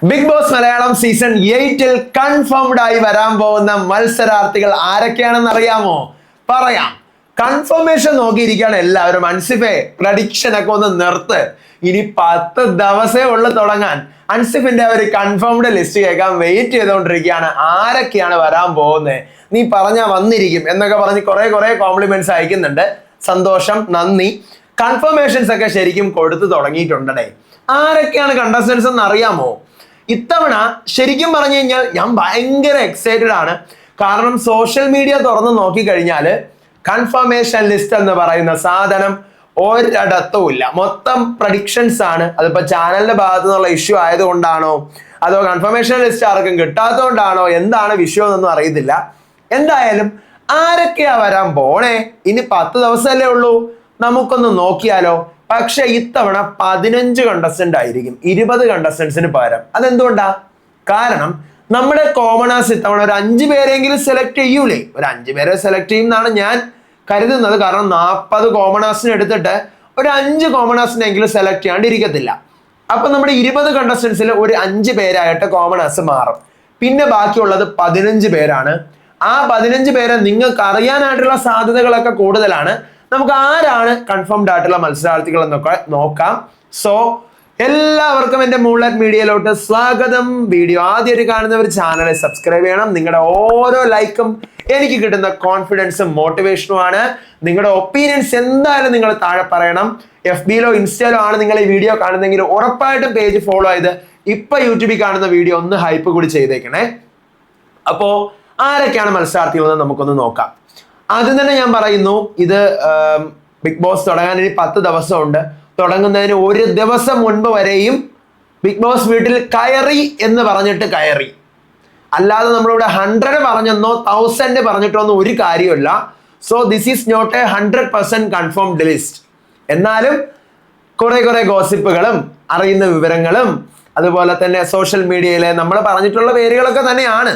Big boss Malayalam season 8-ൽ confirmed ആയി വരാൻ പോകുന്ന മത്സരാർത്ഥികൾ ആരൊക്കെയാണെന്ന് അറിയാമോ? പറയാം. കൺഫർമേഷൻ നോക്കിയിരിക്കുകയാണ് എല്ലാവരും. അൻസിഫെ, പ്രഡിക്ഷൻ ഒക്കെ ഒന്ന് നിർത്ത്. ഇനി 10 ദിവസമേ ഉള്ളു തുടങ്ങാൻ. അൻസിഫിന്റെ ഒരു കൺഫേംഡ് ലിസ്റ്റ് കേൾക്കാൻ വെയിറ്റ് ചെയ്തുകൊണ്ടിരിക്കുകയാണ്. ആരൊക്കെയാണ് വരാൻ പോകുന്നത്, നീ പറഞ്ഞാ വന്നിരിക്കും എന്നൊക്കെ പറഞ്ഞ് കുറെ കോംപ്ലിമെന്റ്സ് അയക്കുന്നുണ്ട്. സന്തോഷം, നന്ദി. കൺഫർമേഷൻസ് ഒക്കെ ശരിക്കും കൊടുത്തു തുടങ്ങിയിട്ടുണ്ടേ. ആരൊക്കെയാണ് കണ്ടസ്റ്റൻസ് എന്ന് അറിയാമോ? ഇത്തവണ ശരിക്കും പറഞ്ഞു കഴിഞ്ഞാൽ ഞാൻ ഭയങ്കര എക്സൈറ്റഡ് ആണ്. കാരണം സോഷ്യൽ മീഡിയ തുറന്ന് നോക്കിക്കഴിഞ്ഞാൽ കൺഫർമേഷൻ ലിസ്റ്റ് എന്ന് പറയുന്ന സാധനം ഒരിടത്തും ഇല്ല. മൊത്തം പ്രഡിക്ഷൻസ് ആണ്. അതിപ്പോ ചാനലിന്റെ ഭാഗത്തു നിന്നുള്ള ഇഷ്യൂ ആയതുകൊണ്ടാണോ അതോ കൺഫർമേഷൻ ലിസ്റ്റ് ആർക്കും കിട്ടാത്തതുകൊണ്ടാണോ എന്താണ് വിഷയം എന്നൊന്നും അറിയത്തില്ല. എന്തായാലും ആരൊക്കെയാ വരാൻ പോണേ? ഇനി 10 ദിവസമല്ലേ ഉള്ളൂ, നമുക്കൊന്ന് നോക്കിയാലോ. പക്ഷെ ഇത്തവണ 15 കണ്ടസ്റ്റന്റ് ആയിരിക്കും 20 കണ്ടസ്റ്റൻസിന് പകരം. അതെന്തുകൊണ്ടാ? കാരണം നമ്മുടെ കോമണേഴ്സ് ഇത്തവണ ഒരു 5 പേരെങ്കിലും സെലക്ട് ചെയ്യൂലേ. ഒരു 5 പേരെ സെലക്ട് ചെയ്യും എന്നാണ് ഞാൻ കരുതുന്നത്. കാരണം 40 കോമണേഴ്സിന് എടുത്തിട്ട് ഒരു 5 കോമണേഴ്സിനെങ്കിലും സെലക്ട് ചെയ്യാണ്ടിരിക്കത്തില്ല. അപ്പൊ നമ്മുടെ 20 കണ്ടസ്റ്റൻസിൽ ഒരു 5 പേരായിട്ട് കോമണേഴ്സ് മാറും. പിന്നെ ബാക്കിയുള്ളത് 15 പേരാണ്. ആ 15 പേരെ നിങ്ങൾക്ക് അറിയാനായിട്ടുള്ള സാധ്യതകളൊക്കെ കൂടുതലാണ്. നമുക്ക് ആരാണ് കൺഫേംഡ് ആയിട്ടുള്ള മത്സരാർത്ഥികൾ എന്നൊക്കെ നോക്കാം. സോ എല്ലാവർക്കും എൻ്റെ മൂൺലൈറ്റ് മീഡിയയിലോട്ട് സ്വാഗതം. വീഡിയോ ആദ്യമായിട്ട് കാണുന്നവർ ചാനൽ സബ്സ്ക്രൈബ് ചെയ്യണം. നിങ്ങളുടെ ഓരോ ലൈക്കും എനിക്ക് കിട്ടുന്ന കോൺഫിഡൻസും മോട്ടിവേഷനും ആണ്. നിങ്ങളുടെ ഒപ്പീനിയൻസ് എന്തായാലും നിങ്ങൾ താഴെ പറയണം. FBയിലോ ഇൻസ്റ്റയിലോ ആണ് നിങ്ങൾ ഈ വീഡിയോ കാണുന്നതെങ്കിൽ ഉറപ്പായിട്ടും പേജ് ഫോളോ ചെയ്ത് ഇപ്പൊ യൂട്യൂബിൽ കാണുന്ന വീഡിയോ ഒന്ന് ഹൈപ്പ് കൂടി ചെയ്തേക്കണേ. അപ്പോ ആരൊക്കെയാണ് മത്സരാർത്ഥികൾ എന്ന് നമുക്കൊന്ന് നോക്കാം. ആദ്യം തന്നെ ഞാൻ പറയുന്നു, ഇത് ബിഗ് ബോസ് തുടങ്ങാൻ ഇനി 10 ദിവസമുണ്ട്. തുടങ്ങുന്നതിന് ഒരു ദിവസം മുൻപ് വരെയും ബിഗ് ബോസ് വീട്ടിൽ കയറി എന്ന് പറഞ്ഞിട്ട് കയറി. അല്ലാതെ നമ്മളിവിടെ 100 പറഞ്ഞെന്നോ 1000 പറഞ്ഞിട്ടോ ഒന്നും ഒരു കാര്യമില്ല. So this is not a 100% confirmed list. എന്നാലും കുറെ ഗോസിപ്പുകളും അറിയുന്ന വിവരങ്ങളും അതുപോലെ തന്നെ സോഷ്യൽ മീഡിയയിലെ നമ്മൾ പറഞ്ഞിട്ടുള്ള പേരുകളൊക്കെ തന്നെയാണ്.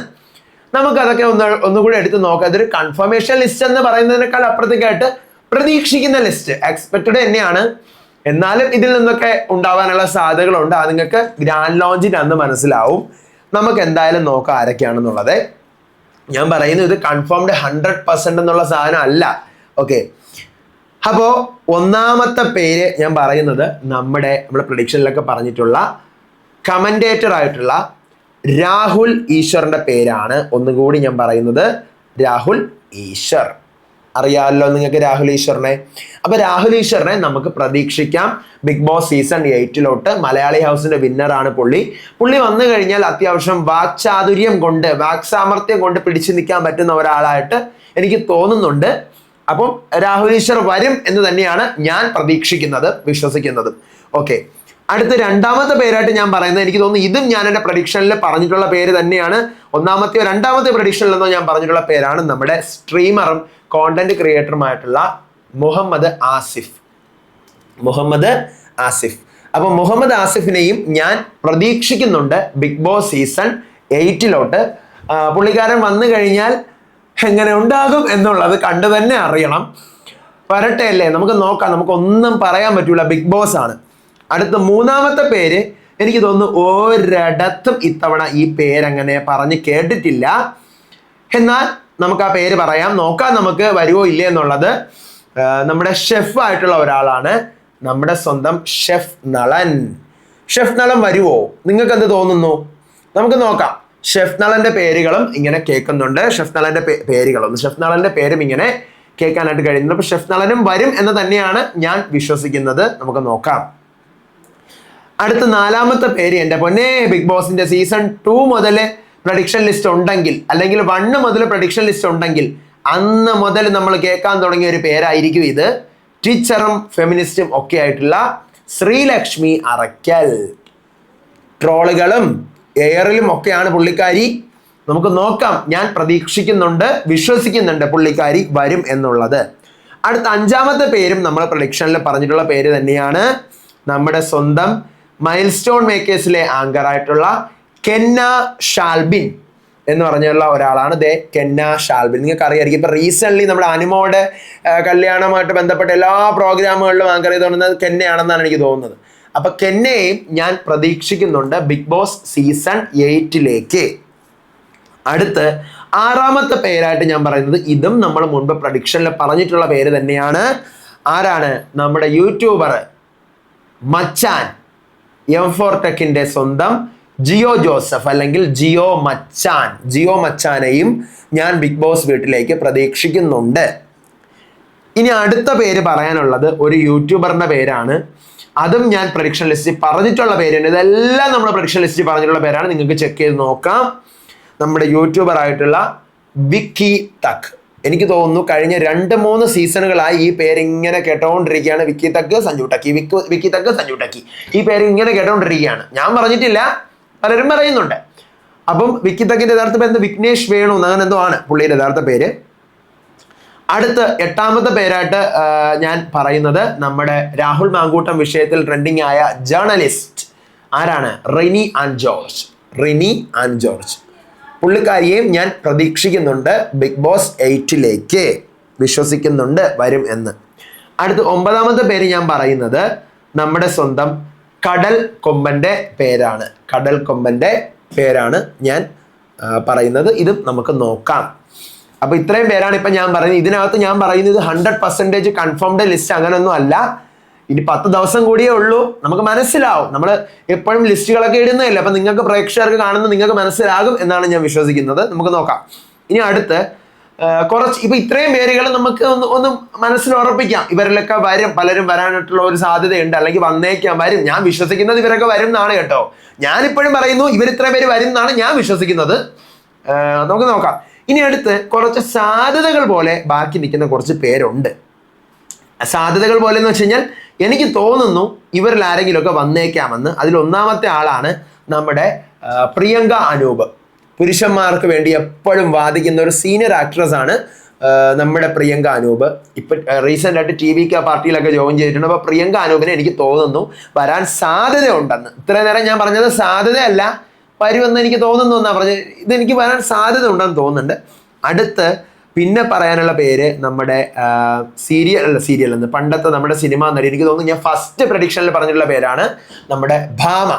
നമുക്കതൊക്കെ ഒന്നുകൂടി എടുത്ത് നോക്കാം. അതൊരു കൺഫർമേഷൻ ലിസ്റ്റ് എന്ന് പറയുന്നതിനേക്കാൾ അപ്പുറത്തേക്കായിട്ട് പ്രതീക്ഷിക്കുന്ന ലിസ്റ്റ്, എക്സ്പെക്റ്റഡ് തന്നെയാണ്. എന്നാലും ഇതിൽ നിന്നൊക്കെ ഉണ്ടാവാനുള്ള സാധ്യതകളുണ്ട്. അത് നിങ്ങൾക്ക് ഗ്രാൻഡ് ലോഞ്ചിന് അന്ന് മനസ്സിലാവും. നമുക്ക് എന്തായാലും നോക്കാം ആരൊക്കെയാണെന്നുള്ളത്. ഞാൻ പറയുന്നത് ഇത് കൺഫേംഡ് 100% എന്നുള്ള സാധനം അല്ല. ഓക്കെ, അപ്പോ ഒന്നാമത്തെ പേര് ഞാൻ പറയുന്നത് നമ്മുടെ പ്രഡിക്ഷനിലൊക്കെ പറഞ്ഞിട്ടുള്ള കമന്റേറ്റർ ആയിട്ടുള്ള രാഹുൽ ഈശ്വറിന്റെ പേരാണ്. ഒന്നുകൂടി ഞാൻ പറയുന്നത് രാഹുൽ ഈശ്വർ. അറിയാമല്ലോ നിങ്ങൾക്ക് രാഹുൽ ഈശ്വറിനെ. അപ്പൊ രാഹുൽ ഈശ്വറിനെ നമുക്ക് പ്രതീക്ഷിക്കാം ബിഗ് ബോസ് സീസൺ 8-ലോട്ട്. മലയാളി ഹൗസിന്റെ വിന്നറാണ് പുള്ളി വന്നു കഴിഞ്ഞാൽ അത്യാവശ്യം വാക്ചാതുര്യം കൊണ്ട് വാക്സാമർത്ഥ്യം കൊണ്ട് പിടിച്ചു നിൽക്കാൻ പറ്റുന്ന ഒരാളായിട്ട് എനിക്ക് തോന്നുന്നുണ്ട്. അപ്പം രാഹുൽ ഈശ്വർ വരും എന്ന് തന്നെയാണ് ഞാൻ പ്രതീക്ഷിക്കുന്നത്, വിശ്വസിക്കുന്നത്. ഓക്കെ, അടുത്ത രണ്ടാമത്തെ പേരായിട്ട് ഞാൻ പറയുന്നത്, എനിക്ക് തോന്നുന്നു ഇതും ഞാൻ എൻ്റെ പ്രഡിക്ഷനിൽ പറഞ്ഞിട്ടുള്ള പേര് തന്നെയാണ്. ഒന്നാമത്തെയോ രണ്ടാമത്തെ പ്രഡിക്ഷനിലെന്നോ ഞാൻ പറഞ്ഞിട്ടുള്ള പേരാണ് നമ്മുടെ സ്ട്രീമറും കോണ്ടന്റ് ക്രിയേറ്ററുമായിട്ടുള്ള മുഹമ്മദ് ആസിഫ്. അപ്പൊ മുഹമ്മദ് ആസിഫിനെയും ഞാൻ പ്രതീക്ഷിക്കുന്നുണ്ട് ബിഗ് ബോസ് സീസൺ 8-ലോട്ട്. പുള്ളിക്കാരൻ വന്നു കഴിഞ്ഞാൽ എങ്ങനെ ഉണ്ടാകും എന്നുള്ളത് കണ്ടു തന്നെ അറിയണം. വരട്ടെ അല്ലേ, നമുക്ക് നോക്കാം. നമുക്കൊന്നും പറയാൻ പറ്റൂല, ബിഗ് ബോസ് ആണ്. അടുത്ത മൂന്നാമത്തെ പേര് എനിക്ക് തോന്നുന്നു ഒരിടത്തും ഇത്തവണ ഈ പേരങ്ങനെ പറഞ്ഞ് കേട്ടിട്ടില്ല. എന്നാൽ നമുക്ക് ആ പേര് പറയാം, നോക്കാം നമുക്ക് വരുമോ ഇല്ലേ എന്നുള്ളത്. നമ്മുടെ ഷെഫ് ആയിട്ടുള്ള ഒരാളാണ്, നമ്മുടെ സ്വന്തം ഷെഫ് നളൻ. ഷെഫ് നളൻ വരുമോ? നിങ്ങൾക്ക് എന്ത് തോന്നുന്നു? നമുക്ക് നോക്കാം. ഷെഫ് നളന്റെ പേരുകളും ഇങ്ങനെ കേൾക്കുന്നുണ്ട്. ഷെഫ് നളന്റെ പേരും ഇങ്ങനെ കേൾക്കാനായിട്ട് കഴിയുന്നുണ്ട്. അപ്പൊ ഷെഫ് നളനും വരും എന്ന് തന്നെയാണ് ഞാൻ വിശ്വസിക്കുന്നത്. നമുക്ക് നോക്കാം. അടുത്ത നാലാമത്തെ പേര്, എൻ്റെ പൊന്നെ, ബിഗ് ബോസിന്റെ സീസൺ 2 മുതൽ പ്രഡിക്ഷൻ ലിസ്റ്റ് ഉണ്ടെങ്കിൽ, അല്ലെങ്കിൽ 1 മുതൽ പ്രഡിക്ഷൻ ലിസ്റ്റ് ഉണ്ടെങ്കിൽ അന്ന് മുതൽ നമ്മൾ കേൾക്കാൻ തുടങ്ങിയ ഒരു പേരായിരിക്കും ഇത്. ടീച്ചറും ഫെമിനിസ്റ്റും ഒക്കെ ആയിട്ടുള്ള ശ്രീലക്ഷ്മി അറയ്ക്കൽ. ട്രോളുകളും എയറിലും ഒക്കെയാണ് പുള്ളിക്കാരി. നമുക്ക് നോക്കാം. ഞാൻ പ്രതീക്ഷിക്കുന്നുണ്ട്, വിശ്വസിക്കുന്നുണ്ട് പുള്ളിക്കാരി വരും എന്നുള്ളത്. അടുത്ത 5-മത്തെ പേരും നമ്മൾ പ്രഡിക്ഷനിൽ പറഞ്ഞിട്ടുള്ള പേര് തന്നെയാണ്. നമ്മുടെ സ്വന്തം മൈൽ സ്റ്റോൺ മേക്കേഴ്സിലെ ആങ്കർ ആയിട്ടുള്ള കെന്ന ഷാൽബിൻ എന്ന് പറഞ്ഞുള്ള ഒരാളാണ്. കെന്ന ഷാൽബിൻ നിങ്ങൾക്ക് അറിയാമായിരിക്കും. ഇപ്പൊ റീസെന്റ് നമ്മുടെ അനുമോയുടെ കല്യാണമായിട്ട് ബന്ധപ്പെട്ട എല്ലാ പ്രോഗ്രാമുകളിലും ആങ്കർ ചെയ്തുകൊണ്ടിരുന്നത് കെന്നയാണെന്നാണ് എനിക്ക് തോന്നുന്നത്. അപ്പൊ കെന്നെയും ഞാൻ പ്രതീക്ഷിക്കുന്നുണ്ട് ബിഗ് ബോസ് സീസൺ 8 അടുത്ത് ആറാമത്തെ പേരായിട്ട് ഞാൻ പറയുന്നത്, ഇതും നമ്മൾ മുൻപ് പ്രഡിക്ഷനിൽ പറഞ്ഞിട്ടുള്ള പേര് തന്നെയാണ്. ആരാണ്? നമ്മുടെ യൂട്യൂബർ മച്ചാൻ, M4 ടെക്കിന്റെ സ്വന്തം ജിയോ ജോസഫ് അല്ലെങ്കിൽ ജിയോ മച്ചാനെയും ഞാൻ ബിഗ് ബോസ് വീട്ടിലേക്ക് പ്രതീക്ഷിക്കുന്നുണ്ട്. ഇനി അടുത്ത പേര് പറയാനുള്ളത് ഒരു യൂട്യൂബറിന്റെ പേരാണ്. അതും ഞാൻ പ്രഡിക്ഷൻ ലിസ്റ്റിൽ പറഞ്ഞിട്ടുള്ള പേരാണ്. ഇതെല്ലാം നമ്മുടെ പ്രഡിക്ഷൻ ലിസ്റ്റിൽ പറഞ്ഞിട്ടുള്ള പേരാണ്. നിങ്ങൾക്ക് ചെക്ക് ചെയ്ത് നോക്കാം. നമ്മുടെ യൂട്യൂബർ ആയിട്ടുള്ള വിക്കി തക്ക്. എനിക്ക് തോന്നുന്നു കഴിഞ്ഞ 2-3 സീസണുകളായി ഈ പേര് ഇങ്ങനെ കേട്ടോണ്ടിരിക്കുകയാണ്. വിക്കി തക്ക്, സഞ്ജു ടക്കി, വിക്കി തക്ക്, സഞ്ജു ടക്കി, ഈ പേര് ഇങ്ങനെ കേട്ടോണ്ടിരിക്കുകയാണ്. ഞാൻ പറഞ്ഞിട്ടില്ല, പലരും പറയുന്നുണ്ട്. അപ്പം വിക്കി തക്കിന്റെ യഥാർത്ഥ പേര് വിഘ്നേഷ് വേണു അങ്ങനെ എന്തോ ആണ് പുള്ളിയുടെ യഥാർത്ഥ പേര്. അടുത്ത് 8ാമത്തെ പേരായിട്ട് ഞാൻ പറയുന്നത് നമ്മുടെ രാഹുൽ മാങ്കൂട്ടം വിഷയത്തിൽ ട്രെൻഡിങ് ആയ ജേർണലിസ്റ്റ് ആരാണ്? Rini and George. പുള്ളിക്കാരിയെയും ഞാൻ പ്രതീക്ഷിക്കുന്നുണ്ട് ബിഗ് ബോസ് 8 വിശ്വസിക്കുന്നുണ്ട് വരും എന്ന്. അടുത്ത് 9ാമത്തെ പേര് ഞാൻ പറയുന്നത് നമ്മുടെ സ്വന്തം കടൽ കൊമ്പന്റെ പേരാണ് ഞാൻ പറയുന്നത്. ഇതും നമുക്ക് നോക്കാം. അപ്പൊ ഇത്രയും പേരാണ് ഇപ്പൊ ഞാൻ പറയുന്നത്. ഇതിനകത്ത് ഞാൻ പറയുന്നത് 100% കൺഫേംഡ് ലിസ്റ്റ് അങ്ങനെയൊന്നും അല്ല. ഇനി 10 ദിവസം കൂടിയേ ഉള്ളൂ. നമുക്ക് മനസ്സിലാവും. നമ്മൾ എപ്പോഴും ലിസ്റ്റുകളൊക്കെ ഇടുന്നതല്ലേ. അപ്പൊ നിങ്ങൾക്ക് പ്രേക്ഷകർക്ക് കാണുന്ന നിങ്ങൾക്ക് മനസ്സിലാകും എന്നാണ് ഞാൻ വിശ്വസിക്കുന്നത്. നമുക്ക് നോക്കാം. ഇനി അടുത്ത് കുറച്ച് ഇപ്പൊ ഇത്രയും പേരുകൾ നമുക്ക് ഒന്ന് മനസ്സിൽ ഉറപ്പിക്കാം. ഇവരിലൊക്കെ പലരും വരാനായിട്ടുള്ള ഒരു സാധ്യതയുണ്ട്, അല്ലെങ്കിൽ വന്നേക്കാം, വരും. ഞാൻ വിശ്വസിക്കുന്നത് ഇവരൊക്കെ വരും എന്നാണ് കേട്ടോ. ഞാനിപ്പോഴും പറയുന്നു ഇവർ ഇത്രയും പേര് വരും എന്നാണ് ഞാൻ വിശ്വസിക്കുന്നത്. നമുക്ക് നോക്കാം. ഇനി അടുത്ത് കുറച്ച് സാധ്യതകൾ പോലെ ബാക്കി നിൽക്കുന്ന കുറച്ച് പേരുണ്ട്. സാധ്യതകൾ പോലെ എന്ന് വെച്ച് കഴിഞ്ഞാൽ എനിക്ക് തോന്നുന്നു ഇവരിൽ ആരെങ്കിലുമൊക്കെ വന്നേക്കാമെന്ന്. അതിൽ 1ാമത്തെ ആളാണ് നമ്മുടെ പ്രിയങ്ക അനൂപ്. പുരുഷന്മാർക്ക് വേണ്ടി എപ്പോഴും വാദിക്കുന്ന ഒരു സീനിയർ ആക്ട്രസ് ആണ് നമ്മുടെ പ്രിയങ്ക അനൂപ്. ഇപ്പൊ റീസെന്റ് ആയിട്ട് TV പാർട്ടിയിലൊക്കെ ജോയിൻ ചെയ്തിട്ടുണ്ട്. അപ്പൊ പ്രിയങ്ക അനൂപിനെ എനിക്ക് തോന്നുന്നു വരാൻ സാധ്യത ഉണ്ടെന്ന്. ഇത്രയും നേരം ഞാൻ പറഞ്ഞത് സാധ്യതയല്ല, വരുമെന്ന് എനിക്ക് തോന്നുന്നു എന്നാ പറഞ്ഞത്. ഇതെനിക്ക് വരാൻ സാധ്യത ഉണ്ടെന്ന് തോന്നുന്നുണ്ട്. അടുത്ത് പിന്നെ പറയാനുള്ള പേര് നമ്മുടെ സീരിയൽ എന്ന് പണ്ടത്തെ നമ്മുടെ സിനിമാ നടി, എനിക്ക് തോന്നുന്നു ഞാൻ ഫസ്റ്റ് പ്രഡിക്ഷനിൽ പറഞ്ഞിട്ടുള്ള പേരാണ് നമ്മുടെ ഭാമ.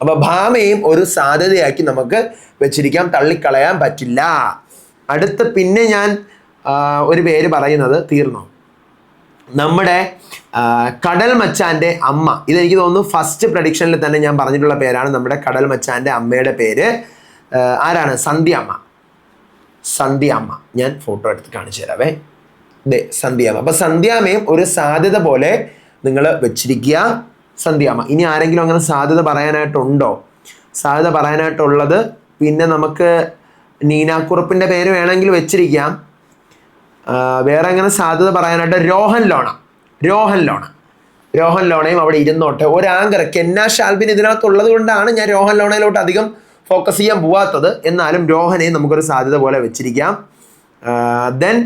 അപ്പൊ ഭാമയും ഒരു സാധ്യതയാക്കി നമുക്ക് വെച്ചിരിക്കാം, തള്ളിക്കളയാൻ പറ്റില്ല. അടുത്ത് പിന്നെ ഞാൻ ഒരു പേര് പറയുന്നത് തീർന്നു, നമ്മുടെ കടൽ മച്ചാന്റെ അമ്മ. ഇതെനിക്ക് തോന്നുന്നു ഫസ്റ്റ് പ്രഡിക്ഷനിൽ തന്നെ ഞാൻ പറഞ്ഞിട്ടുള്ള പേരാണ്. നമ്മുടെ കടൽ മച്ചാന്റെ അമ്മയുടെ പേര് ആരാണ്? സന്ധ്യ അമ്മ. ഞാൻ ഫോട്ടോ എടുത്ത് കാണിച്ചു തരാവേ. സന്ധ്യാമ്മ. അപ്പൊ സന്ധ്യാമ്മയും ഒരു സാധ്യത പോലെ നിങ്ങൾ വെച്ചിരിക്കുക. സന്ധ്യാമ്മ. ഇനി ആരെങ്കിലും അങ്ങനെ സാധ്യത പറയാനായിട്ടുണ്ടോ? സാധ്യത പറയാനായിട്ടുള്ളത് പിന്നെ നമുക്ക് നീനാക്കുറുപ്പിന്റെ പേര് വേണമെങ്കിൽ വെച്ചിരിക്കാം. വേറെ അങ്ങനെ സാധ്യത പറയാനായിട്ട് രോഹൻ ലോണയും അവിടെ ഇരുന്നോട്ടെ. ഒരു ആങ്കർ കെന്ന ഷാൽബിൻ ഇതിനകത്തുള്ളത് കൊണ്ടാണ് ഞാൻ രോഹൻ ലോണയിലോട്ട് അധികം ഫോക്കസ് ചെയ്യാൻ പോവാത്തത്. എന്നാലും രോഹനെ നമുക്കൊരു സാധ്യത പോലെ വെച്ചിരിക്കാം. ദെൻ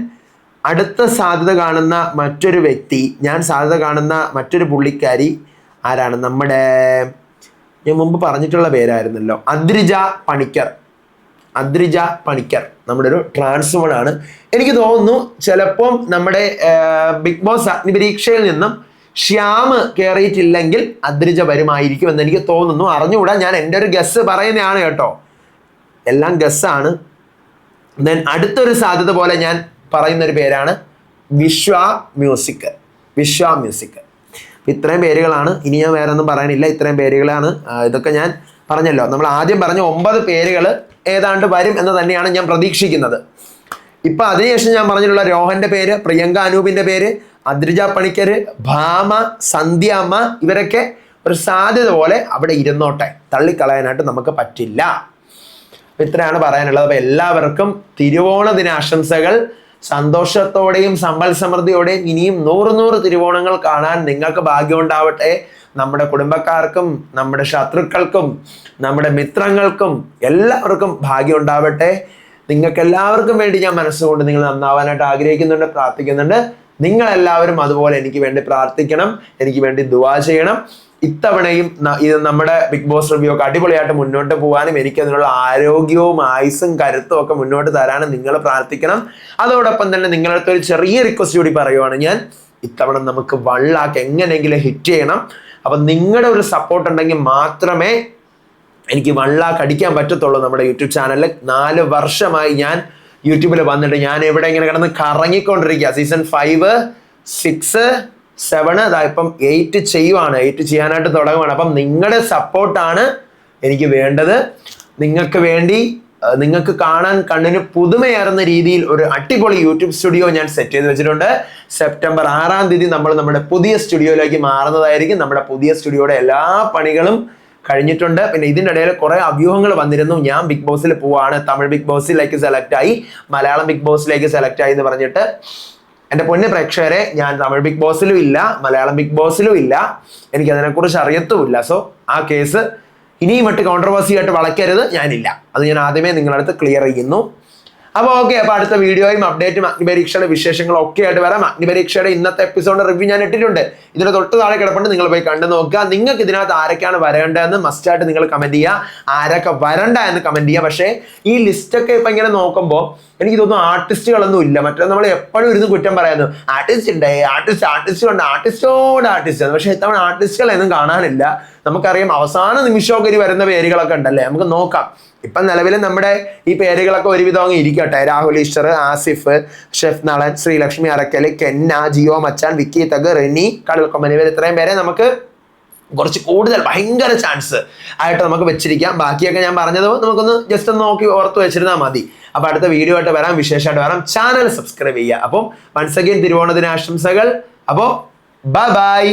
അടുത്ത സാധ്യത കാണുന്ന മറ്റൊരു വ്യക്തി, ഞാൻ സാധ്യത കാണുന്ന മറ്റൊരു പുള്ളിക്കാരി ആരാണ്? നമ്മുടെ ഞാൻ മുമ്പ് പറഞ്ഞിട്ടുള്ള പേരായിരുന്നല്ലോ, അദ്രിജ പണിക്കർ. നമ്മുടെ ഒരു ട്രാൻസ്വുമൺ ആണ്. എനിക്ക് തോന്നുന്നു ചിലപ്പം നമ്മുടെ ബിഗ് ബോസ് അഗ്നിപരീക്ഷയിൽ നിന്നും ശ്യാം കയറിയിട്ടില്ലെങ്കിൽ അദ്രിജ വരുമായിരിക്കും എന്ന് എനിക്ക് തോന്നുന്നു. അറിഞ്ഞുകൂടാ, ഞാൻ എൻ്റെ ഒരു ഗസ് പറയുന്നതാണ് കേട്ടോ, എല്ലാം ഗസ്സാണ്. ദെൻ അടുത്തൊരു സാധ്യത പോലെ ഞാൻ പറയുന്നൊരു പേരാണ് വിശ്വ മ്യൂസിക്. ഇത്രയും പേരുകളാണ്. ഇനി ഞാൻ വേറെ ഒന്നും പറയാനില്ല. ഇത്രയും പേരുകളാണ്. ഇതൊക്കെ ഞാൻ പറഞ്ഞല്ലോ, നമ്മൾ ആദ്യം പറഞ്ഞ 9 പേരുകൾ ഏതാണ്ട് വരും എന്ന് തന്നെയാണ് ഞാൻ പ്രതീക്ഷിക്കുന്നത്. ഇപ്പൊ അതിനുശേഷം ഞാൻ പറഞ്ഞിട്ടുള്ള രോഹന്റെ പേര്, പ്രിയങ്ക അനൂപിന്റെ പേര്, അദ്രിജ പണിക്കർ, ഭാമ, സന്ധ്യാമ്മ, ഇവരൊക്കെ ഒരു സാധ്യത പോലെ അവിടെ ഇരുന്നോട്ടെ, തള്ളിക്കളയാനായിട്ട് നമുക്ക് പറ്റില്ല. ഇത്രയാണ് പറയാനുള്ളത്. അപ്പൊ എല്ലാവർക്കും തിരുവോണ ദിനാശംസകൾ. സന്തോഷത്തോടെയും സമ്പൽ സമൃദ്ധിയോടെയും ഇനിയും 100 തിരുവോണങ്ങൾ കാണാൻ നിങ്ങൾക്ക് ഭാഗ്യം ഉണ്ടാവട്ടെ. നമ്മുടെ കുടുംബക്കാർക്കും നമ്മുടെ ശത്രുക്കൾക്കും നമ്മുടെ മിത്രങ്ങൾക്കും എല്ലാവർക്കും ഭാഗ്യം ഉണ്ടാവട്ടെ. നിങ്ങൾക്ക് എല്ലാവർക്കും വേണ്ടി ഞാൻ മനസ്സുകൊണ്ട് നിങ്ങൾ നന്നാവാനായിട്ട് ആഗ്രഹിക്കുന്നുണ്ട്, പ്രാർത്ഥിക്കുന്നുണ്ട്. നിങ്ങളെല്ലാവരും അതുപോലെ എനിക്ക് വേണ്ടി പ്രാർത്ഥിക്കണം, എനിക്ക് വേണ്ടി ദുആ ചെയ്യണം. ഇത്തവണയും ഇത് നമ്മുടെ ബിഗ് ബോസ് റിവ്യൂ ഒക്കെ അടിപൊളിയായിട്ട് മുന്നോട്ട് പോകാനും എനിക്ക് അതിനുള്ള ആരോഗ്യവും ആയുസ്സും കരുത്തും ഒക്കെ മുന്നോട്ട് തരാനും നിങ്ങൾ പ്രാർത്ഥിക്കണം. അതോടൊപ്പം തന്നെ നിങ്ങളുടെ അടുത്ത് ഒരു ചെറിയ റിക്വസ്റ്റ് കൂടി പറയുവാണ് ഞാൻ. ഇത്തവണ നമുക്ക് 1 lakh എങ്ങനെയെങ്കിലും ഹിറ്റ് ചെയ്യണം. അപ്പം നിങ്ങളുടെ ഒരു സപ്പോർട്ട് ഉണ്ടെങ്കിൽ മാത്രമേ എനിക്ക് 1 lakh അടിക്കാൻ പറ്റത്തുള്ളൂ. നമ്മുടെ യൂട്യൂബ് ചാനലിൽ 4 വർഷമായി ഞാൻ യൂട്യൂബിൽ വന്നിട്ട് ഞാൻ ഇവിടെ ഇങ്ങനെ കിടന്ന് കറങ്ങിക്കൊണ്ടിരിക്കുക. സീസൺ 5, 6, 7 ഇപ്പം 8 ചെയ്യുവാണ്. 8 ചെയ്യാനായിട്ട് തുടങ്ങുവാണ്. അപ്പം നിങ്ങളുടെ സപ്പോർട്ടാണ് എനിക്ക് വേണ്ടത്. നിങ്ങൾക്ക് വേണ്ടി നിങ്ങൾക്ക് കാണാൻ കണ്ണിന് പുതുമയാർന്ന രീതിയിൽ ഒരു അടിപൊളി യൂട്യൂബ് സ്റ്റുഡിയോ ഞാൻ സെറ്റ് ചെയ്ത് വെച്ചിട്ടുണ്ട്. സെപ്റ്റംബർ 6-ാം തീയതി നമ്മൾ നമ്മുടെ പുതിയ സ്റ്റുഡിയോയിലേക്ക് മാറുന്നതായിരിക്കും. നമ്മുടെ പുതിയ സ്റ്റുഡിയോയുടെ എല്ലാ പണികളും കഴിഞ്ഞിട്ടുണ്ട്. പിന്നെ ഇതിൻ്റെ ഇടയിൽ കുറെ അഭ്യൂഹങ്ങൾ വന്നിരുന്നു. ഞാൻ ബിഗ് ബോസിൽ പോവാണ്, തമിഴ് ബിഗ് ബോസിലേക്ക് സെലക്ട് ആയി, മലയാളം ബിഗ് ബോസിലേക്ക് സെലക്ട് ആയി എന്ന് പറഞ്ഞിട്ട്. എൻ്റെ പൊന്നു പ്രേക്ഷകരെ, ഞാൻ തമിഴ് ബിഗ് ബോസിലും ഇല്ല, മലയാളം ബിഗ് ബോസിലും ഇല്ല, എനിക്ക് അതിനെക്കുറിച്ച് അറിയത്തുമില്ല. സോ ആ കേസ് ഇനിയും മറ്റ് കോൺട്രവേഴ്സി ആയിട്ട് വളയ്ക്കരുത്, ഞാനില്ല. അത് ഞാൻ ആദ്യമേ നിങ്ങളുടെ അടുത്ത് ക്ലിയർ ചെയ്യുന്നു. അപ്പോൾ ഓക്കെ, അപ്പോൾ അടുത്ത വീഡിയോയും അപ്ഡേറ്റും അഗ്നിപരീക്ഷയുടെ വിശേഷങ്ങളും ഒക്കെ ആയിട്ട് വരാം. അഗ്നിപരീക്ഷയുടെ ഇന്നത്തെ എപ്പിസോഡ് റിവ്യൂ ഞാൻ ഇട്ടിട്ടുണ്ട്. ഇതിന് തൊട്ട് താഴെ കിടപ്പുണ്ട്, നിങ്ങൾ പോയി കണ്ടു നോക്കുക. നിങ്ങൾക്ക് ഇതിനകത്ത് ആരൊക്കെയാണ് വരേണ്ടതെന്ന് മസ്റ്റായിട്ട് നിങ്ങൾ കമന്റ് ചെയ്യുക, ആരൊക്കെ വരണ്ട എന്ന് കമന്റ് ചെയ്യുക. പക്ഷേ ഈ ലിസ്റ്റൊക്കെ ഇപ്പം ഇങ്ങനെ നോക്കുമ്പോൾ എനിക്ക് തോന്നുന്നു ആർട്ടിസ്റ്റുകളൊന്നും ഇല്ല. മറ്റേ നമ്മൾ എപ്പോഴും ഇരുന്ന് കുറ്റം പറയുന്നു, ആർട്ടിസ്റ്റ് ഉണ്ട്, ആർട്ടിസ്റ്റ് ഉണ്ട്, ആർട്ടിസ്റ്റ്. പക്ഷേ ഇത്തവണ ആർട്ടിസ്റ്റുകളൊന്നും കാണാനില്ല. നമുക്കറിയാം അവസാന നിമിഷമൊക്കെ വരുന്ന പേരുകളൊക്കെ ഉണ്ടല്ലേ, നമുക്ക് നോക്കാം. ഇപ്പം നിലവിൽ നമ്മുടെ ഈ പേരുകളൊക്കെ ഒരുവിധം അങ്ങ് ഇരിക്കട്ടെ. രാഹുൽ ഈശ്വർ, ആസിഫ്, ഷെഫ് നളൻ, ശ്രീലക്ഷ്മി അറക്കൽ, കെന്ന, ജിയോ മച്ചാൻ, വിക്കി തഗ്, റെനി, കടൽക്കൊമ്പൻ, ഇവർ ഇത്രയും പേരെ നമുക്ക് കുറച്ച് കൂടുതൽ ഭയങ്കര ചാൻസ് ആയിട്ട് നമുക്ക് വെച്ചിരിക്കാം. ബാക്കിയൊക്കെ ഞാൻ പറഞ്ഞത് നമുക്കൊന്ന് ജസ്റ്റ് ഒന്ന് നോക്കി ഓർത്ത് വെച്ചിരുന്നാൽ മതി. അപ്പോൾ അടുത്ത വീഡിയോ ആയിട്ട് വരാം, വിശേഷമായിട്ട് വരാം. ചാനൽ സബ്സ്ക്രൈബ് ചെയ്യുക. അപ്പം വൺസ് അഗൈൻ തിരുവോണദിന ആശംസകൾ. അപ്പോൾ ബൈ.